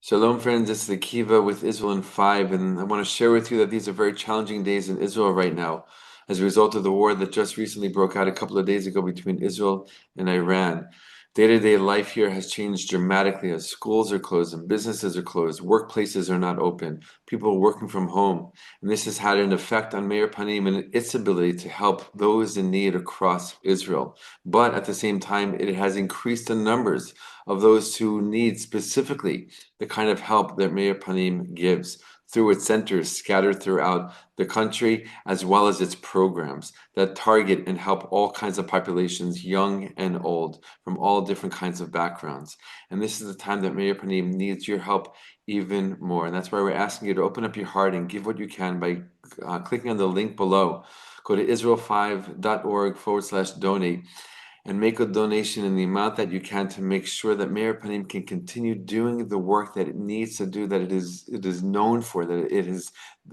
Shalom, friends. It's the Akiva with Israel in 5, and I want to share with you that these are very challenging days in Israel right now as a result of the war that just recently broke out a couple of days ago between Israel and Iran. Day-to-day life here has changed dramatically as schools are closed and businesses are closed, workplaces are not open, people are working from home, and this has had an effect on Meir Panim and its ability to help those in need across Israel. But at the same time, it has increased the numbers of those who need specifically the kind of help that Meir Panim gives through its centers scattered throughout the country, as well as its programs that target and help all kinds of populations, young and old, from all different kinds of backgrounds. And this is the time that Meir Panim needs your help even more. And that's why we're asking you to open up your heart and give what you can by clicking on the link below. Go to israel5.org/donate and make a donation in the amount that you can to make sure that Meir Panim can continue doing the work that it needs to do, that it is known for, that it is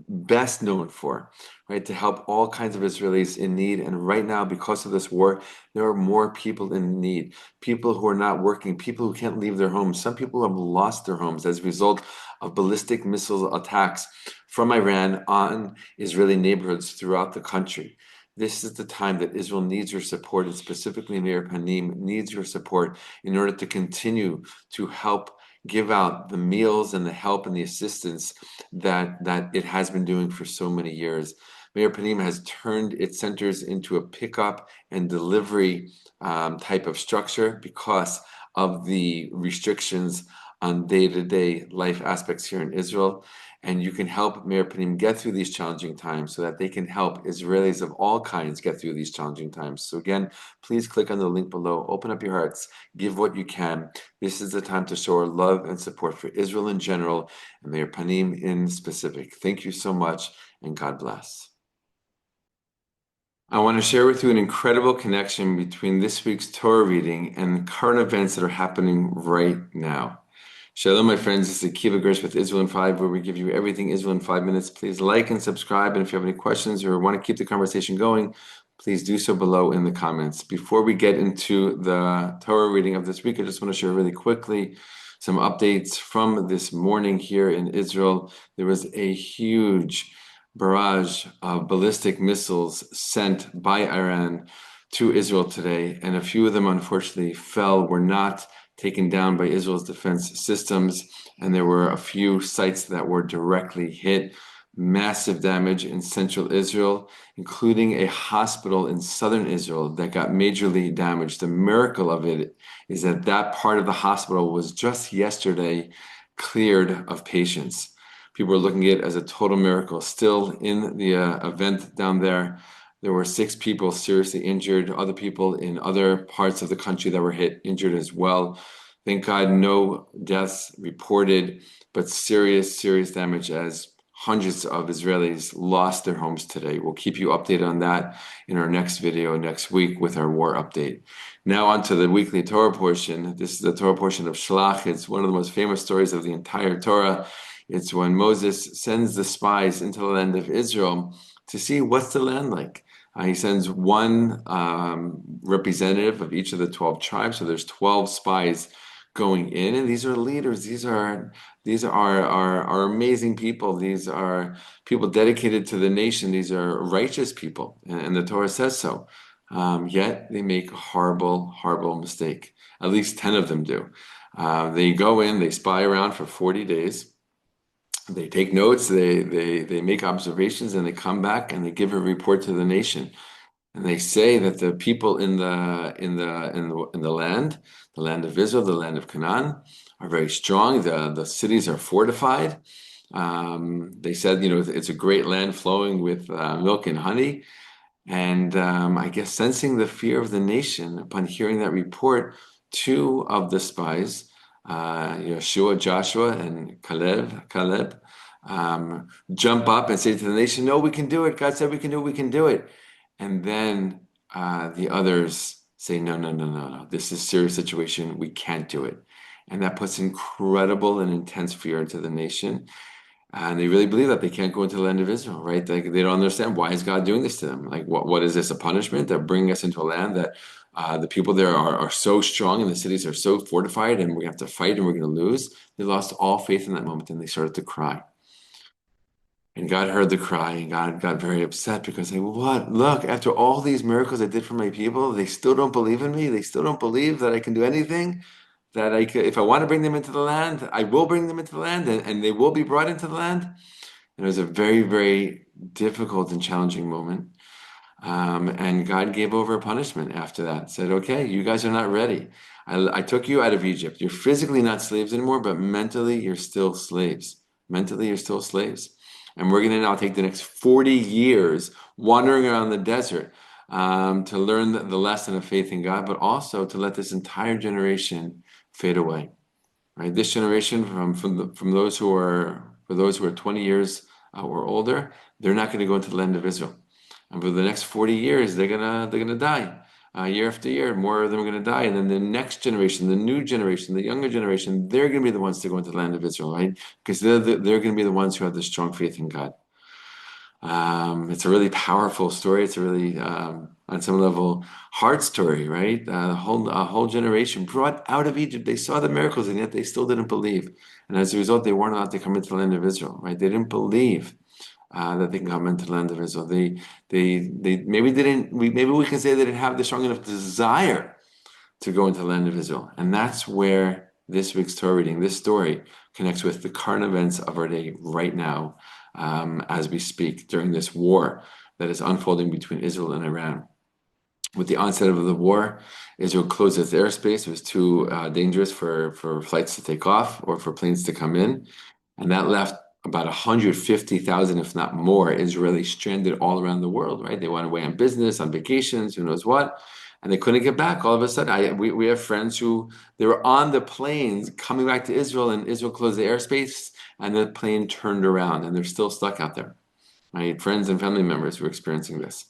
best known for, right? To help all kinds of Israelis in need. And right now, because of this war, there are more people in need, people who are not working, people who can't leave their homes. Some people have lost their homes as a result of ballistic missile attacks from Iran on Israeli neighborhoods throughout the country. This is the time that Israel needs your support, and specifically Meir Panim needs your support in order to continue to help give out the meals and the help and the assistance that it has been doing for so many years. Meir Panim has turned its centers into a pickup and delivery type of structure because of the restrictions on day-to-day life aspects here in Israel. And you can help Meir Panim get through these challenging times so that they can help Israelis of all kinds get through these challenging times. So again, please click on the link below, open up your hearts, give what you can. This is the time to show our love and support for Israel in general and Meir Panim in specific. Thank you so much, and God bless. I want to share with you an incredible connection between this week's Torah reading and current events that are happening right now. Shalom, my friends. This is Akiva Gersh with Israel in 5, where we give you everything Israel in 5 minutes. Please like and subscribe. And if you have any questions or want to keep the conversation going, please do so below in the comments. Before we get into the Torah reading of this week, I just want to share really quickly some updates from this morning here in Israel. There was a huge barrage of ballistic missiles sent by Iran to Israel today, and a few of them unfortunately were not taken down by Israel's defense systems, and there were a few sites that were directly hit. Massive damage in central Israel, including a hospital in southern Israel that got majorly damaged. The miracle of it is that that part of the hospital was just yesterday cleared of patients. People are looking at it as a total miracle. Still in the event down there, there were 6 people seriously injured, other people in other parts of the country that were hit injured as well. Thank God no deaths reported, but serious damage as hundreds of Israelis lost their homes today. We'll keep you updated on that in our next video next week with our war update. Now on to the weekly Torah portion. This is the Torah portion of Shlach. It's one of the most famous stories of the entire Torah. It's when Moses sends the spies into the land of Israel to see what's the land like. He sends one representative of each of the 12 tribes. So there's 12 spies going in, and these are leaders. These are amazing people. These are people dedicated to the nation. These are righteous people, and the Torah says so. Yet they make a horrible mistake. At least 10 of them do. They go in, they spy around for 40 days. They take notes, they make observations, and they come back and they give a report to the nation. And they say that the people in the land of Israel, the land of Canaan, are very strong. The cities are fortified. They said, it's a great land flowing with milk and honey. And I guess sensing the fear of the nation upon hearing that report, 2 of the spies, Joshua, and Caleb, jump up and say to the nation, "No, we can do it. God said we can do it. We can do it." And then the others say, no. This is a serious situation. We can't do it. And that puts incredible and intense fear into the nation. And they really believe that they can't go into the land of Israel, right? They don't understand, why is God doing this to them? Like, what is this, a punishment? They're bringing us into a land that The people there are so strong and the cities are so fortified and we have to fight and we're going to lose. They lost all faith in that moment and they started to cry. And God heard the cry and God got very upset because they, what? Look, after all these miracles I did for my people, they still don't believe in me. They still don't believe that I can do anything, that I could, if I want to bring them into the land, I will bring them into the land and they will be brought into the land. And it was a very, very difficult and challenging moment. And God gave over a punishment after that. Said, okay, you guys are not ready. I took you out of Egypt. You're physically not slaves anymore, but mentally you're still slaves. Mentally you're still slaves. And we're going to now take the next 40 years wandering around the desert to learn the lesson of faith in God, but also to let this entire generation fade away. Right? This generation from those who are for those who are 20 years or older, they're not going to go into the land of Israel. And for the next 40 years, they're gonna die. Year after year, more of them are gonna die. And then the next generation, the new generation, the younger generation, they're gonna be the ones to go into the land of Israel, right? Because they're gonna be the ones who have the strong faith in God. It's a really powerful story. It's a really, on some level, hard story, right? A whole generation brought out of Egypt. They saw the miracles, and yet they still didn't believe. And as a result, they weren't allowed to come into the land of Israel, right? They didn't believe that they can come into the land of Israel. They maybe didn't. Maybe we can say they didn't have the strong enough desire to go into the land of Israel, and that's where this week's Torah reading, this story, connects with the current events of our day right now, as we speak during this war that is unfolding between Israel and Iran. With the onset of the war, Israel closed its airspace. It was too dangerous for flights to take off or for planes to come in. And that left about 150,000, if not more, Israelis stranded all around the world, right? They went away on business, on vacations, who knows what, and they couldn't get back. All of a sudden, we have friends who they were on the planes coming back to Israel, and Israel closed the airspace, and the plane turned around, and they're still stuck out there. Right? Friends and family members who are experiencing this.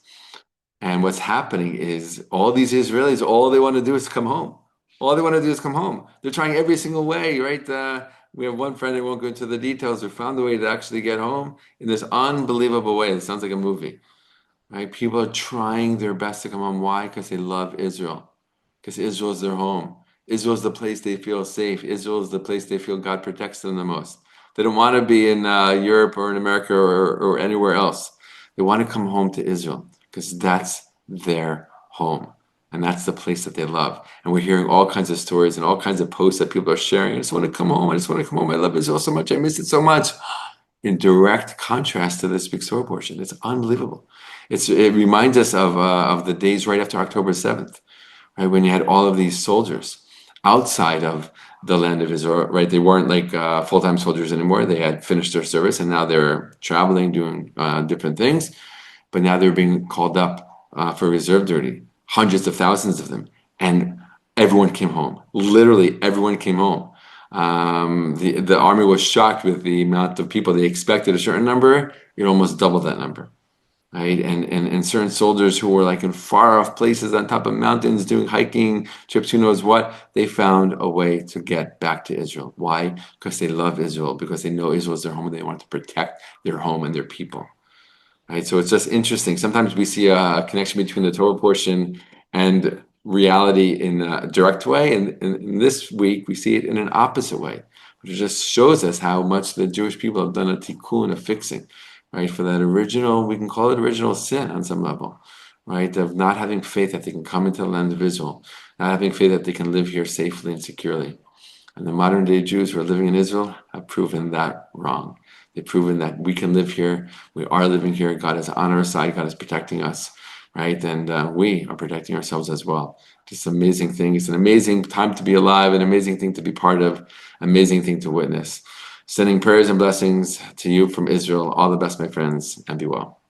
And what's happening is all these Israelis, all they want to do is come home. All they want to do is come home. They're trying every single way, right? We have one friend, I won't go into the details, who found a way to actually get home in this unbelievable way. It sounds like a movie, right? People are trying their best to come home. Why? Because they love Israel. Because Israel is their home. Israel is the place they feel safe. Israel is the place they feel God protects them the most. They don't want to be in Europe or in America or anywhere else. They want to come home to Israel because that's their home. And that's the place that they love. And we're hearing all kinds of stories and all kinds of posts that people are sharing. I just want to come home. I just want to come home. I love Israel so much. I miss it so much. In direct contrast to this big Torah portion. It's unbelievable. It reminds us of the days right after October 7th, right? When you had all of these soldiers outside of the land of Israel, right? They weren't like full-time soldiers anymore. They had finished their service and now they're traveling, doing different things. But now they're being called up for reserve duty, hundreds of thousands of them. And everyone came home. Literally, everyone came home. The army was shocked with the amount of people. They expected a certain number, it almost doubled that number. Right? And certain soldiers who were like in far off places on top of mountains doing hiking trips, who knows what, they found a way to get back to Israel. Why? Because they love Israel, because they know Israel is their home and they want to protect their home and their people. Right? So it's just interesting. Sometimes we see a connection between the Torah portion and reality in a direct way, and in this week we see it in an opposite way, which just shows us how much the Jewish people have done a tikkun, a fixing, right, for that original, we can call it original sin on some level, right, of not having faith that they can come into the land of Israel, not having faith that they can live here safely and securely. And the modern day Jews who are living in Israel have proven that wrong. They've proven that we can live here. We are living here. God is on our side. God is protecting us, right? And we are protecting ourselves as well. Just an amazing thing. It's an amazing time to be alive, an amazing thing to be part of, amazing thing to witness. Sending prayers and blessings to you from Israel. All the best, my friends, and be well.